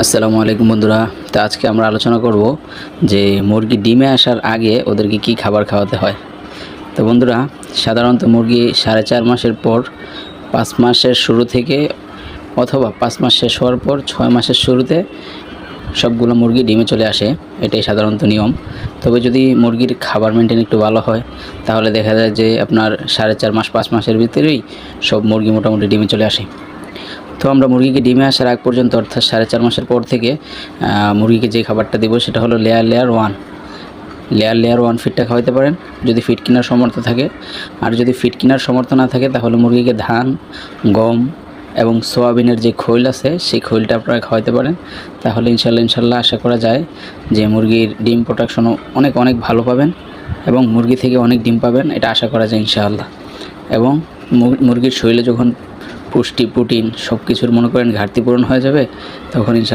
আসসালামু আলাইকুম বন্ধুরা। তো আজকে আমরা আলোচনা করব যে মুরগি ডিমে আসার আগে ওদেরকে কি খাবার খাওয়াতে হয়। তো বন্ধুরা, সাধারণত মুরগি 4.5 মাসের পর 5 মাসের শুরু থেকে অথবা 5 মাস শেষ হওয়ার পর 6 মাসের শুরুতে সবগুলো মুরগি ডিমে চলে আসে, এটাই সাধারণত নিয়ম। তবে যদি মুরগির খাবার মেনটেন একটু ভালো হয় তাহলে দেখা যায় যে আপনার 4.5 মাস 5 মাসের ভিতরেই সব মুরগি মোটামুটি ডিমে চলে আসে। তো আমরা মুরগিকে ডিমে আসার আগ পর্যন্ত অর্থাৎ 4.5 মাসের পর থেকে মুরগিকে যে খাবারটা দেবো সেটা হলো লেয়ার ওয়ান ফিডটা খাওয়াতে পারেন যদি ফিড কেনার সামর্থ্য থাকে। আর যদি ফিড কেনার সামর্থ্য না থাকে তাহলে মুরগিকে ধান, গম এবং সোয়াবিনের যে খৈল আছে সেই খৈলটা আপনারা খাওয়াতে পারেন। তাহলে ইনশাল্লাহ আশা করা যায় যে মুরগির ডিম প্রোডাকশনও অনেক ভালো পাবেন এবং মুরগি থেকে অনেক ডিম পাবেন, এটা আশা করা যায় ইনশাআল্লাহ। এবং মুরগির শরীরে যখন পুষ্টি, প্রোটিন সব কিছুর মনে করেন ঘাটতি পূরণ হয়ে যাবে তখন